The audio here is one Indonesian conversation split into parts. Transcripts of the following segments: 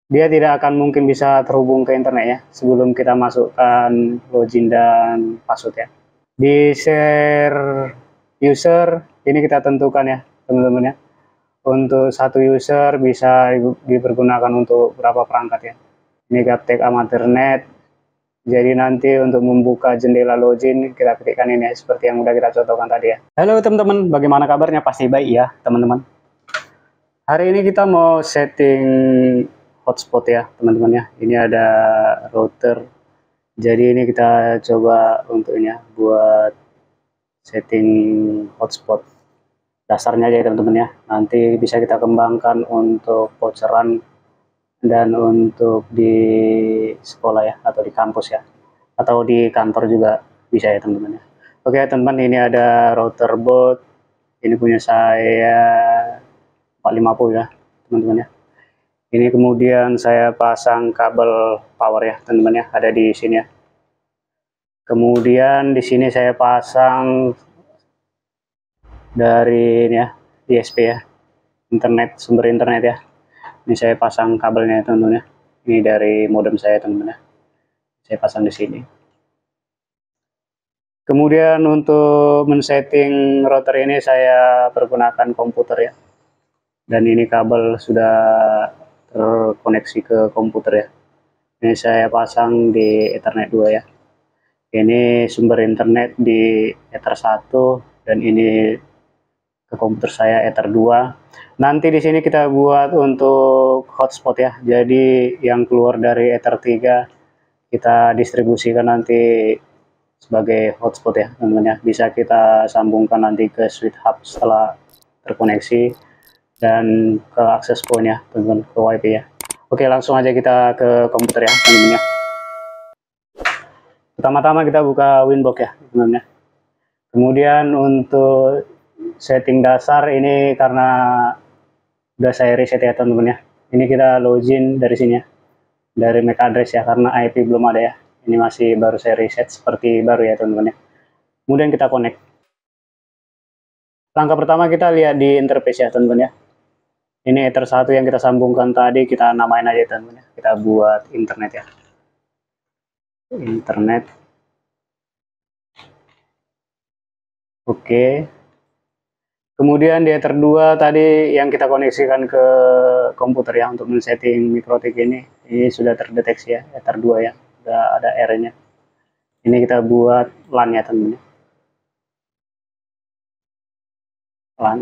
dia tidak akan mungkin bisa terhubung ke internet ya sebelum kita masukkan login dan password ya. Di share user ini kita tentukan ya teman-teman ya. Untuk satu user bisa dipergunakan untuk berapa perangkat ya. Ini gaptek amaternet. Jadi nanti untuk membuka jendela login kita ketikkan ini ya, seperti yang udah kita contohkan tadi ya. Halo teman-teman, bagaimana kabarnya? Pasti baik ya teman-teman. Hari ini kita mau setting hotspot ya teman-teman ya. Ini ada router. Jadi ini kita coba untuk ini ya, buat setting hotspot. Dasarnya aja teman-teman ya. Nanti bisa kita kembangkan untuk voucheran dan untuk di sekolah ya, atau di kampus ya, atau di kantor juga bisa ya teman-teman ya. Oke teman-teman, ini ada router boot, ini punya saya 450 ya teman-teman ya. Ini kemudian saya pasang kabel power ya teman-teman ya, ada di sini ya. Kemudian di sini saya pasang dari ini ya, ISP ya, internet, sumber internet ya. Ini saya pasang kabelnya teman-teman ya. Ini dari modem saya teman-teman ya. Saya pasang di sini. Kemudian untuk men-setting router ini saya pergunakan komputer ya. Dan ini kabel sudah terkoneksi ke komputer ya. Ini saya pasang di Ethernet 2 ya. Ini sumber internet di Ether 1 dan ini ke komputer saya Ether 2. Nanti di sini kita buat untuk hotspot ya. Jadi yang keluar dari Ether 3 kita distribusikan nanti sebagai hotspot ya teman-teman ya. Bisa kita sambungkan nanti ke switch hub setelah terkoneksi dan ke access point ya teman-teman, ke wifi ya. Oke, langsung aja kita ke komputer ya teman-teman ya. Pertama-tama kita buka Winbox ya teman-teman ya. Kemudian untuk setting dasar ini karena udah saya reset ya teman-teman ya. Ini kita login dari sini ya, dari MAC address ya, karena IP belum ada ya. Ini masih baru saya reset seperti baru ya teman-teman ya. Kemudian kita connect. Langkah pertama kita lihat di interface ya teman-teman ya. Ini Ether 1 yang kita sambungkan tadi, kita namain aja teman-teman ya. Kita buat internet ya. Internet. Oke. Kemudian di Ether 2 tadi yang kita koneksikan ke komputer ya untuk men-setting mikrotik ini sudah terdeteksi ya, Ether 2 ya. Sudah ada R-nya. Ini kita buat LAN ya teman-teman. LAN.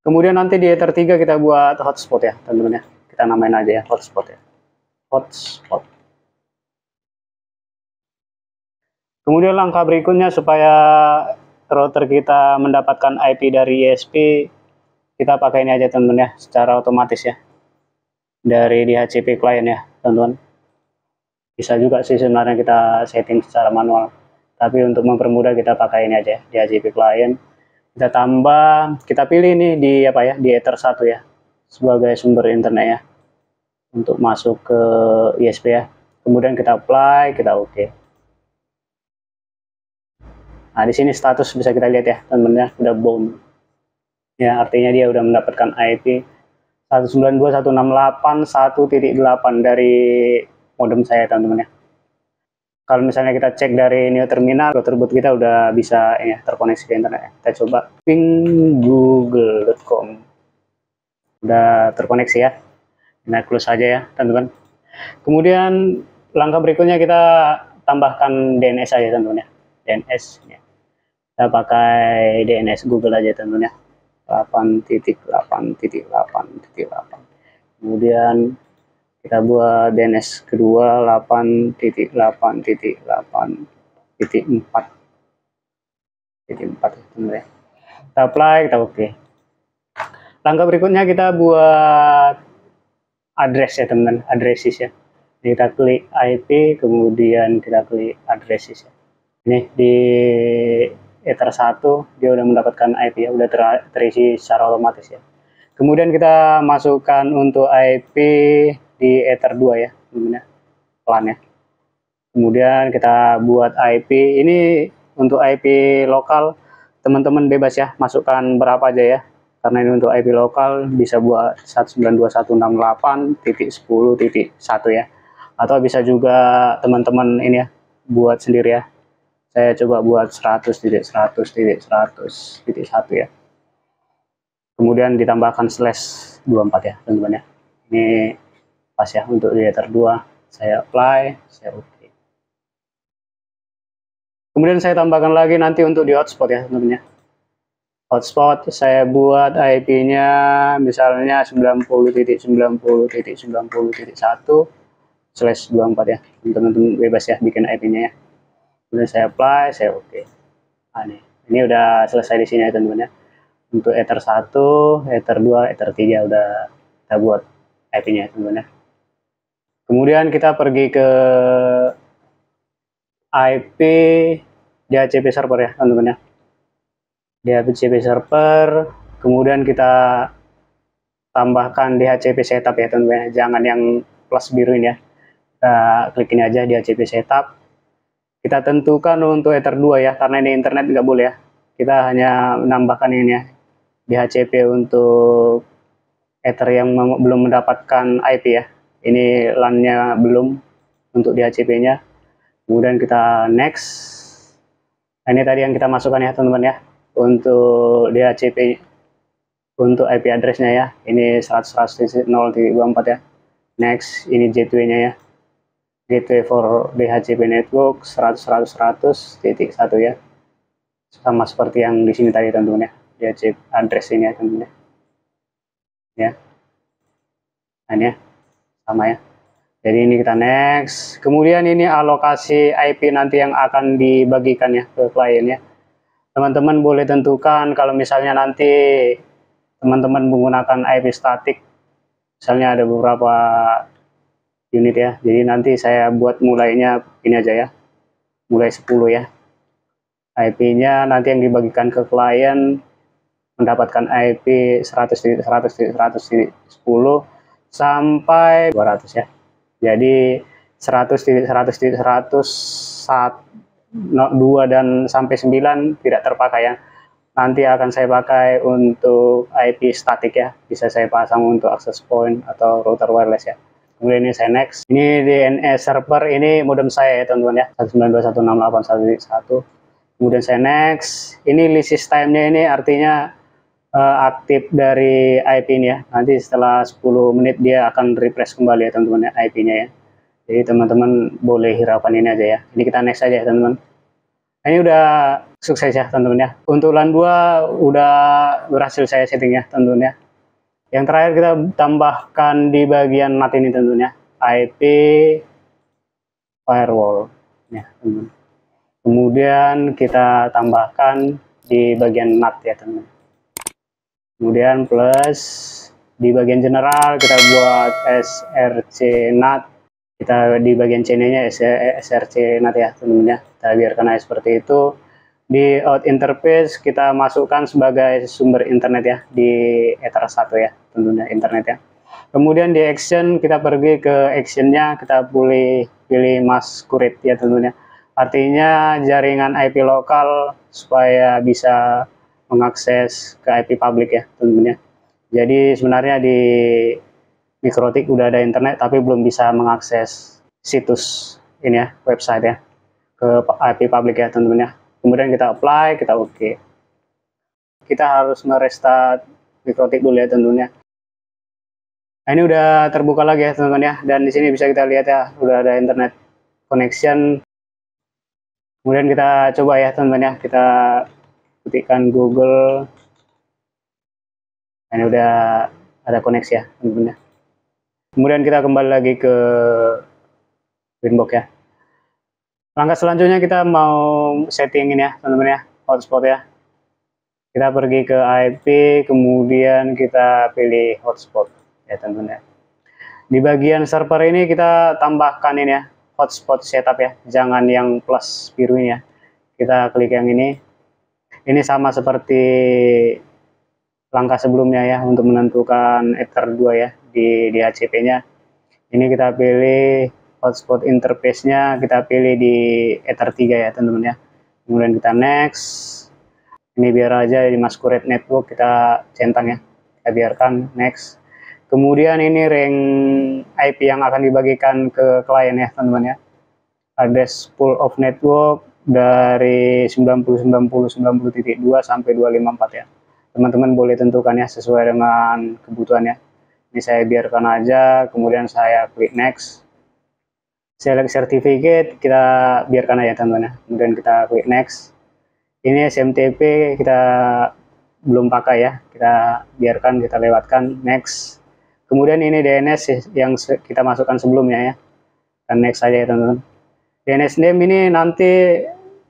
Kemudian nanti di Ether 3 kita buat hotspot ya teman-teman ya. Kita namain aja ya hotspot ya. Hotspot. Kemudian langkah berikutnya supaya router kita mendapatkan IP dari ISP, kita pakai ini aja teman-teman ya, secara otomatis ya. Dari DHCP client ya teman-teman. Bisa juga sih sebenarnya kita setting secara manual. Tapi untuk mempermudah kita pakai ini aja, DHCP client. Kita tambah, kita pilih nih di apa ya, di Ether 1 ya, sebagai sumber internet ya, untuk masuk ke ISP ya. Kemudian kita apply, kita oke. Nah di sini status bisa kita lihat ya teman-teman ya, udah bound ya, artinya dia udah mendapatkan IP 192.168.1.8 dari modem saya teman-teman ya. Kalau misalnya kita cek dari Neo Terminal, router boot kita udah bisa ya, terkoneksi ke internet ya. Kita coba ping google.com, udah terkoneksi ya. Nah close saja ya teman-teman. Kemudian langkah berikutnya kita tambahkan DNS aja teman-teman ya, DNS ya. Kita pakai DNS Google aja teman-teman ya, 8.8.8.8. Kemudian kita buat DNS kedua 8.8.8.4 teman-teman ya. Kita apply, kita oke. Langkah berikutnya kita buat address ya teman-teman, addresses ya. Kita klik IP, kemudian kita klik addresses ya. Ini di Ether 1 dia udah mendapatkan IP ya, udah terisi secara otomatis ya. Kemudian kita masukkan untuk IP di Ether 2 ya teman-teman ya, LAN ya. Kemudian kita buat IP ini untuk IP lokal, teman-teman bebas ya, masukkan berapa aja ya. karena ini untuk IP lokal bisa buat 192.168.10.1 ya, atau bisa juga teman-teman ini ya buat sendiri ya. Saya coba buat 100.100.100.1 ya, kemudian ditambahkan /24 ya teman-teman ya. Ini pas ya untuk di Ether 2. Saya apply, saya oke. Kemudian saya tambahkan lagi nanti untuk di hotspot ya teman-teman ya. Hotspot saya buat IP-nya misalnya 90.90.90.1/24 ya. Teman-teman bebas ya bikin IP-nya ya. Kemudian saya apply, saya oke. Nah, ini udah selesai di sini ya teman-teman ya. Untuk Ether 1, Ether 2, Ether 3 udah kita buat IP-nya teman-teman ya. Kemudian kita pergi ke IP DHCP server ya teman-teman ya. DHCP server, kemudian kita tambahkan DHCP setup ya teman-teman ya. Jangan yang plus biru ini ya. Kita klik ini aja DHCP setup. Kita tentukan untuk Ether 2 ya, karena ini internet nggak boleh ya. Kita hanya menambahkan ini ya, DHCP untuk Ether yang belum mendapatkan IP ya. Ini LAN-nya belum untuk DHCP-nya. Kemudian kita next. Nah, ini tadi yang kita masukkan ya teman-teman ya. Untuk DHCP, untuk IP address-nya ya. Ini 100.0.24 ya. Next, ini gateway-nya ya. Gateway for DHCP network 100.100.100.1 ya. Sama seperti yang di sini tadi teman-teman ya. DHCP address ini ya teman-teman ya. Nah, ini ya. Sama ya. Jadi ini kita next. Kemudian ini alokasi IP nanti yang akan dibagikan ya ke klien ya. Teman-teman boleh tentukan kalau misalnya nanti teman-teman menggunakan IP statik. Misalnya ada beberapa unit ya. Jadi nanti saya buat mulainya ini aja ya. Mulai 10 ya. IP-nya nanti yang dibagikan ke klien mendapatkan IP 100.100.100.10 sampai 200 ya. Jadi 100.100.100.2 dan sampai 9 tidak terpakai ya. Nanti akan saya pakai untuk IP statik ya. Bisa saya pasang untuk access point atau router wireless ya. Kemudian ini saya next. Ini DNS server, ini modem saya ya teman-teman ya. 192.168.1.1. Kemudian saya next. Ini list time-nya ini artinya aktif dari IP ini ya. Nanti setelah 10 menit dia akan refresh kembali ya teman-teman ya IP-nya ya. Jadi teman-teman boleh hiraukan ini aja ya. Ini kita next aja ya teman-teman. Nah, ini udah sukses ya teman-teman ya. Untuk LAN 2 udah berhasil saya setting ya teman-teman ya. Yang terakhir kita tambahkan di bagian NAT ini teman-teman ya. IP firewall ya teman-teman. Kemudian kita tambahkan di bagian NAT ya teman-teman. Kemudian plus di bagian general kita buat src NAT. Kita di bagian C-nya src NAT ya teman-teman ya. Kita biarkan aja seperti itu. Di out interface kita masukkan sebagai sumber internet ya di Ether 1 ya tentunya internet ya. Kemudian di action kita pergi ke actionnya, kita pilih masquerade ya tentunya. Artinya jaringan IP lokal supaya bisa mengakses ke IP publik ya tentunya. Jadi sebenarnya di Mikrotik udah ada internet tapi belum bisa mengakses situs ini ya, website ya, ke IP publik ya teman-teman ya. Kemudian kita apply, kita oke. Kita harus merestart Mikrotik dulu ya tentunya. Nah, ini udah terbuka lagi ya teman-teman ya, dan di sini bisa kita lihat ya udah ada internet connection. Kemudian kita coba ya teman-teman ya, kita ketikkan Google. Nah, ini udah ada koneksi ya teman-teman ya. Kemudian kita kembali lagi ke Winbox ya. Langkah selanjutnya kita mau settingin ya teman-teman ya, hotspot ya. Kita pergi ke IP, kemudian kita pilih hotspot ya teman-teman ya. Di bagian server ini kita tambahkan ini ya, hotspot setup ya, jangan yang plus biru ini ya. Kita klik yang ini. Ini sama seperti langkah sebelumnya ya untuk menentukan Ether 2 ya di DHCP-nya. Ini kita pilih hotspot interface-nya, kita pilih di Ether 3 ya teman-teman ya. Kemudian kita next. Ini biar aja di Masquerade Network kita centang ya, kita biarkan next. Kemudian ini rank IP yang akan dibagikan ke klien ya teman-teman ya, address pool of network dari 90.90.90.2 sampai 254 ya. Teman-teman boleh tentukan ya sesuai dengan kebutuhannya. Ini saya biarkan aja, kemudian saya klik next. Select certificate, kita biarkan aja teman-teman ya. Kemudian kita klik next. Ini SMTP kita belum pakai ya, kita biarkan, kita lewatkan next. Kemudian ini DNS yang kita masukkan sebelumnya ya, dan next saja ya teman-teman. DNS name ini nanti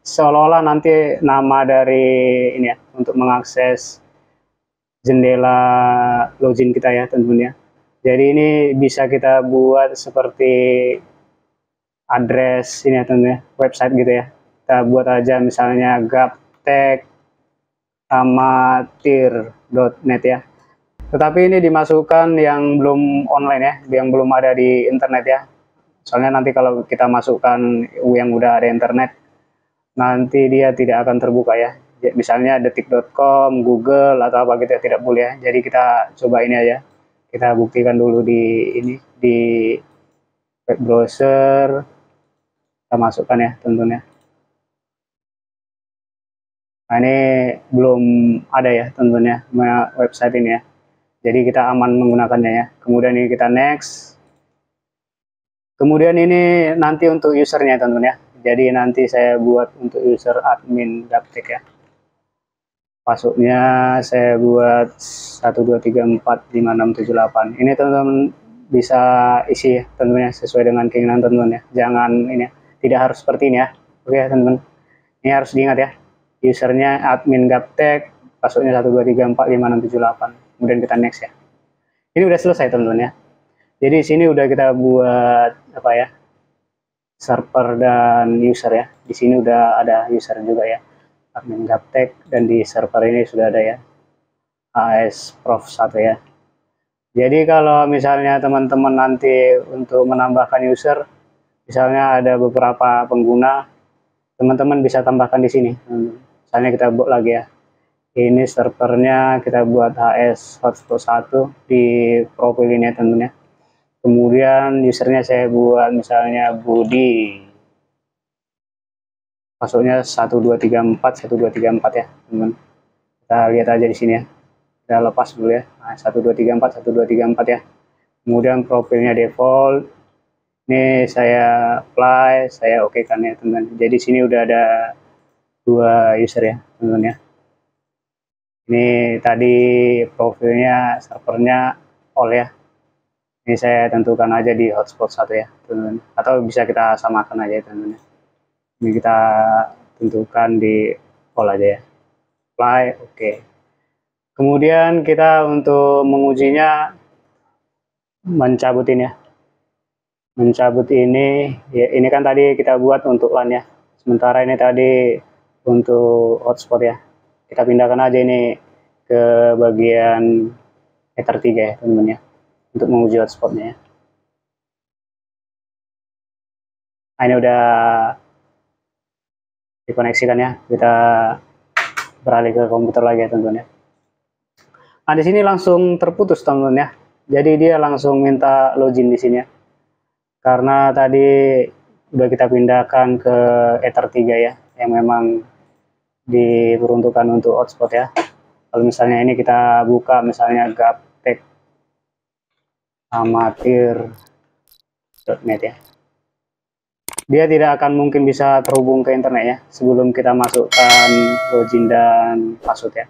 seolah-olah nanti nama dari ini ya, untuk mengakses jendela login kita ya teman-teman ya. Jadi ini bisa kita buat seperti address ini ya teman-teman ya, website gitu ya. Kita buat aja misalnya gaptekamatir.net ya. Tetapi ini dimasukkan yang belum online ya, yang belum ada di internet ya. Soalnya nanti kalau kita masukkan yang udah ada internet, nanti dia tidak akan terbuka ya. Misalnya detik.com, Google atau apa gitu ya, tidak boleh ya. Jadi kita coba ini aja. Kita buktikan dulu di ini di web browser. Kita masukkan ya tentunya. Nah, ini belum ada ya tentunya website ini ya. Jadi kita aman menggunakannya ya. Kemudian ini kita next. Kemudian ini nanti untuk usernya teman-teman ya. Jadi nanti saya buat untuk user admin Gaptek ya. Passwordnya saya buat 123456778. Ini teman-teman bisa isi ya teman-teman ya, sesuai dengan keinginan teman-teman ya. Jangan ini ya, tidak harus seperti ini ya. Oke ya teman-teman. Ini harus diingat ya. Usernya admin Gaptek, passwordnya 123456778. Kemudian kita next ya. Ini udah selesai teman-teman ya. Jadi di sini udah kita buat apa ya, server dan user ya. Di sini udah ada user juga ya, admin Gaptek, dan di server ini sudah ada ya, AS Prof 1 ya. Jadi kalau misalnya teman-teman nanti untuk menambahkan user, misalnya ada beberapa pengguna, teman-teman bisa tambahkan di sini. Misalnya kita buat lagi ya. Ini servernya kita buat HS hotspot 1 di profil ini ya teman-teman ya. Kemudian usernya saya buat misalnya Budi. Passwordnya 1234 ya teman-teman. Kita lihat aja di sini ya. Kita lepas dulu ya. Nah, 1234 ya. Kemudian profilnya default. Ini saya apply, saya oke kan ya teman-teman. Jadi sini udah ada dua user ya teman-teman ya. Ini tadi profilnya servernya all ya. Ini saya tentukan aja di hotspot 1 ya teman-teman. Atau bisa kita samakan aja teman-teman. Ini kita tentukan di all aja ya. Apply, oke. Kemudian kita untuk mengujinya mencabut ini ya. Mencabut ini ya, ini kan tadi kita buat untuk LAN ya. Sementara ini tadi untuk hotspot ya. Kita pindahkan aja ini ke bagian Ether 3 ya teman-teman ya, untuk menguji hotspotnya ya. Nah, ini udah dikoneksikan ya. Kita beralih ke komputer lagi ya teman-teman ya. Nah, di sini langsung terputus teman-teman ya. Jadi dia langsung minta login di sini ya. Karena tadi udah kita pindahkan ke Ether 3 ya, yang memang diperuntukkan untuk hotspot ya. Kalau misalnya ini kita buka misalnya Gaptek amatir.net ya, dia tidak akan mungkin bisa terhubung ke internet ya sebelum kita masukkan login dan password ya.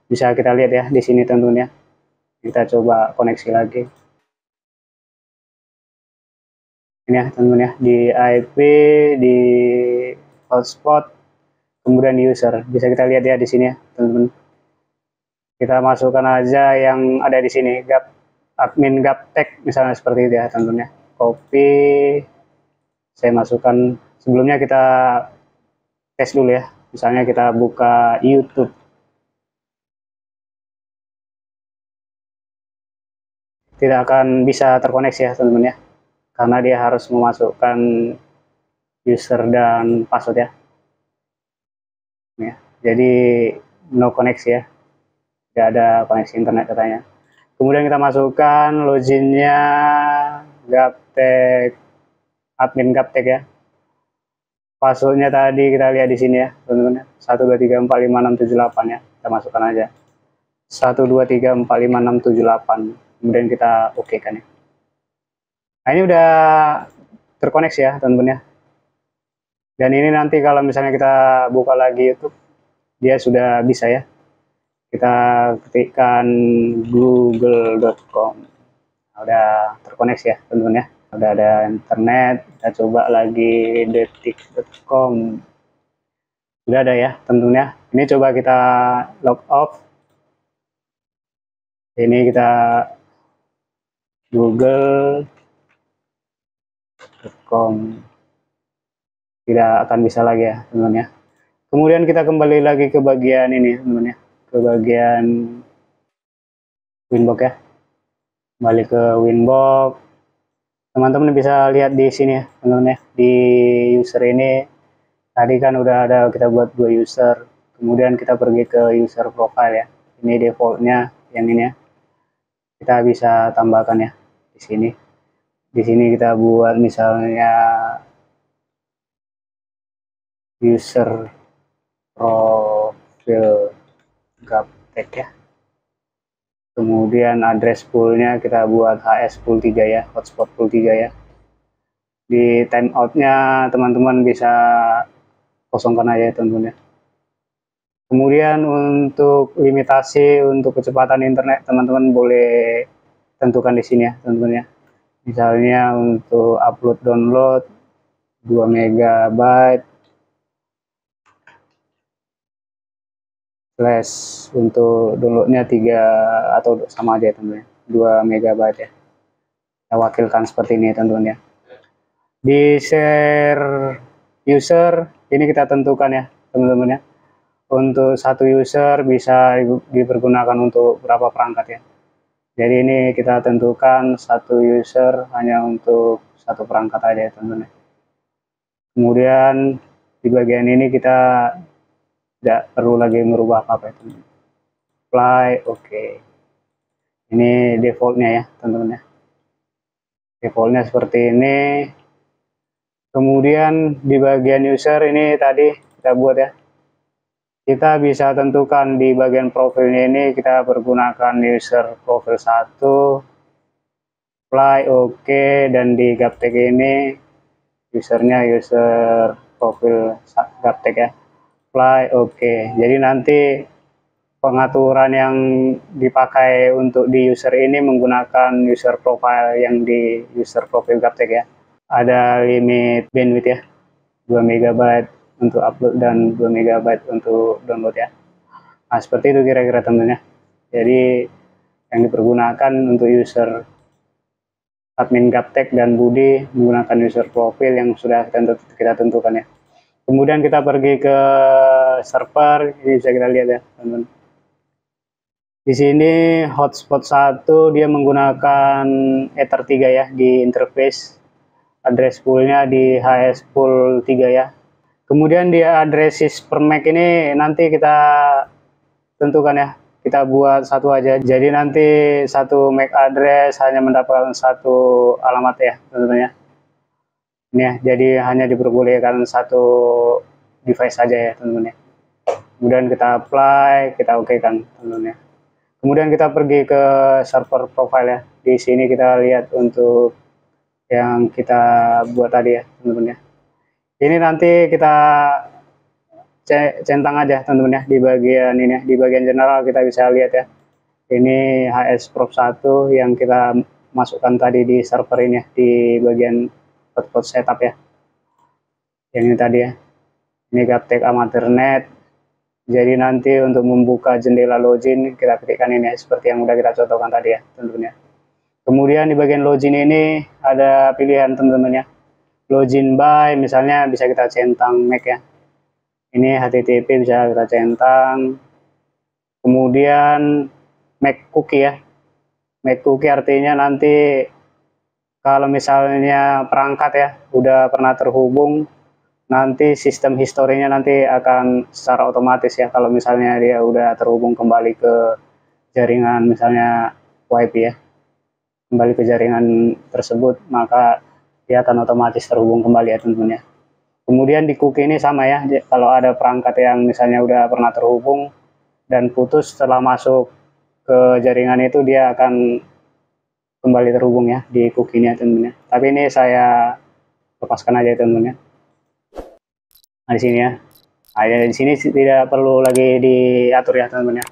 Bisa kita lihat ya di sini tentunya. Kita coba koneksi lagi. Ini ya teman-teman ya, di IP, di hotspot, kemudian di user. Bisa kita lihat ya di sini ya teman-teman. Kita masukkan aja yang ada di sini, admin Gaptek misalnya seperti itu ya teman-teman ya. Copy, saya masukkan. Sebelumnya kita tes dulu ya. Misalnya kita buka YouTube. Tidak akan bisa terkoneksi ya teman-teman ya, karena dia harus memasukkan user dan password ya. jadi no koneksi ya, tidak ada koneksi internet katanya. Kemudian kita masukkan loginnya Gaptek, admin Gaptek ya. Passwordnya tadi kita lihat di sini ya teman-teman, 1234567 ya, kita masukkan aja 1234567. Kemudian kita oke kan ya. Nah ini udah terkoneksi ya teman-teman ya. Dan ini nanti kalau misalnya kita buka lagi YouTube, dia sudah bisa ya. Kita ketikkan google.com. Nah, udah terkoneksi ya teman-teman ya. Udah ada internet. Kita coba lagi detik.com. Udah ada ya teman-teman ya. Ini coba kita log off. Ini kita google.com. Tidak akan bisa lagi ya teman-teman ya. Kemudian kita kembali lagi ke bagian ini teman-teman ya, ke bagian Winbox ya. Kembali ke Winbox. Teman-teman bisa lihat di sini ya teman-teman ya. Di user ini tadi kan udah ada kita buat 2 user. Kemudian kita pergi ke user profile ya. Ini defaultnya yang ini ya. Kita bisa tambahkan ya di sini. Di sini kita buat misalnya user profil Gaptek ya. Kemudian address poolnya kita buat HS pool 3 ya, hotspot pool 3 ya. Di timeoutnya teman-teman bisa kosongkan aja ya teman-teman ya. Kemudian untuk limitasi untuk kecepatan internet teman-teman boleh tentukan di sini ya teman-teman ya. Misalnya untuk upload download 2 MB flash, untuk downloadnya 3 atau sama aja teman-teman, 2 MB ya. Kita wakilkan seperti ini teman-teman ya. Di share user ini kita tentukan ya teman-teman ya. Untuk satu user bisa dipergunakan untuk berapa perangkat ya. Jadi ini kita tentukan satu user hanya untuk satu perangkat aja ya teman-teman. Kemudian di bagian ini kita tidak perlu lagi merubah apa-apa ya teman-teman. Apply, oke. Ini defaultnya ya teman-teman ya. Defaultnya seperti ini. Kemudian di bagian user ini tadi kita buat ya. Kita bisa tentukan di bagian profilnya ini kita pergunakan user profil 1, apply, oke, dan di Gaptek ini usernya user profil Gaptek ya, apply, oke. Jadi nanti pengaturan yang dipakai untuk di user ini menggunakan user profile yang di user profil Gaptek ya. Ada limit bandwidth ya, 2 MB untuk upload dan 2 MB untuk download ya. Nah seperti itu kira-kira teman-teman ya. Jadi yang dipergunakan untuk user admin Gaptek dan Budi menggunakan user profil yang sudah kita tentukan ya. Kemudian kita pergi ke server, ini bisa kita lihat ya teman-teman. Di sini hotspot 1 dia menggunakan Ether 3 ya di interface. Address poolnya di HS pool 3 ya. Kemudian di addresses per MAC ini nanti kita tentukan ya. Kita buat satu aja. Jadi nanti satu MAC address hanya mendapatkan satu alamat ya teman-teman ya. Ini ya, jadi hanya diperbolehkan satu device saja ya teman-teman ya. Kemudian kita apply, kita oke kan teman-teman ya. Kemudian kita pergi ke server profile ya. Di sini kita lihat untuk yang kita buat tadi ya teman-teman ya. Ini nanti kita centang aja teman-teman ya di bagian ini ya. Di bagian general kita bisa lihat ya. Ini HS Prof 1 yang kita masukkan tadi di server ini ya, di bagian hotspot setup ya. Yang ini tadi ya. Ini Gaptek Amaternet. Jadi nanti untuk membuka jendela login kita ketikkan ini ya, seperti yang udah kita contohkan tadi ya teman-teman ya. Kemudian di bagian login ini ada pilihan teman-teman ya. Login by misalnya bisa kita centang MAC ya. Ini HTTP bisa kita centang. Kemudian MAC cookie ya. MAC cookie artinya nanti kalau misalnya perangkat ya udah pernah terhubung nanti sistem historinya nanti akan secara otomatis ya, kalau misalnya dia udah terhubung kembali ke jaringan misalnya WiFi ya, kembali ke jaringan tersebut, maka dia akan otomatis terhubung kembali ya teman-teman ya. Kemudian di cookie ini sama ya, kalau ada perangkat yang misalnya udah pernah terhubung dan putus setelah masuk ke jaringan itu, dia akan kembali terhubung ya di cookie ini ya teman-teman ya. Tapi ini saya lepaskan aja teman-teman ya. Nah di sini ya, nah, ya, di sini tidak perlu lagi diatur ya teman-teman ya.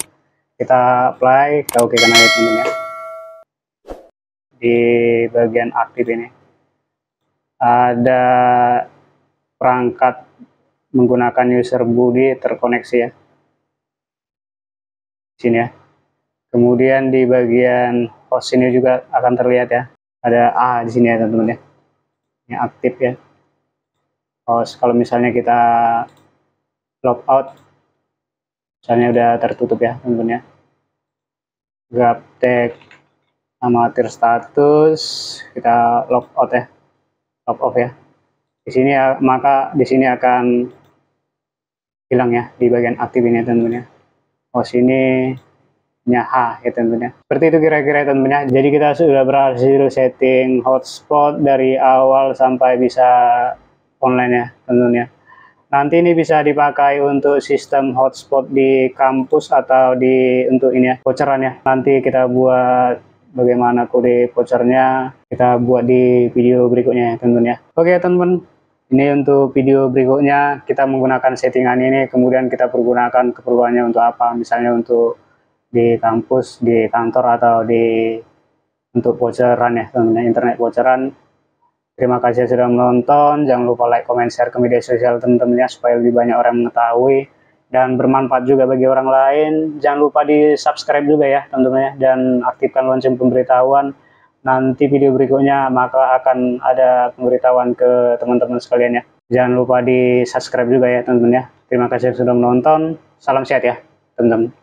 Kita apply, kita oke kan aja teman-teman ya. Di bagian aktif ini ada perangkat menggunakan user Budi terkoneksi ya, di sini ya. Kemudian di bagian host ini juga akan terlihat ya, ada A di sini ya teman-teman ya, ini aktif ya host. Kalau misalnya kita logout, misalnya udah tertutup ya teman-teman ya, gaptek amatir status, kita logout ya, log off ya. Di sini ya, maka di sini akan hilang ya di bagian aktif ini teman-teman ya. Host ini H ya teman-teman ya. Seperti itu kira-kira teman-teman ya. Jadi kita sudah berhasil setting hotspot dari awal sampai bisa online ya teman-teman ya. Nanti ini bisa dipakai untuk sistem hotspot di kampus atau di untuk ini ya, voucheran ya. Nanti kita buat bagaimana kode vouchernya, kita buat di video berikutnya ya teman-teman ya. Oke teman-teman, ini untuk video berikutnya kita menggunakan settingan ini, kemudian kita pergunakan keperluannya untuk apa, misalnya untuk di kampus, di kantor, atau di untuk voucheran ya teman-teman, internet voucheran. Terima kasih sudah menonton, jangan lupa like, comment, share ke media sosial teman-teman ya, supaya lebih banyak orang mengetahui dan bermanfaat juga bagi orang lain. Jangan lupa di subscribe juga ya teman-teman ya, dan aktifkan lonceng pemberitahuan. Nanti video berikutnya maka akan ada pemberitahuan ke teman-teman sekalian ya. Jangan lupa di subscribe juga ya teman-teman ya. Terima kasih sudah menonton, salam sehat ya teman-teman.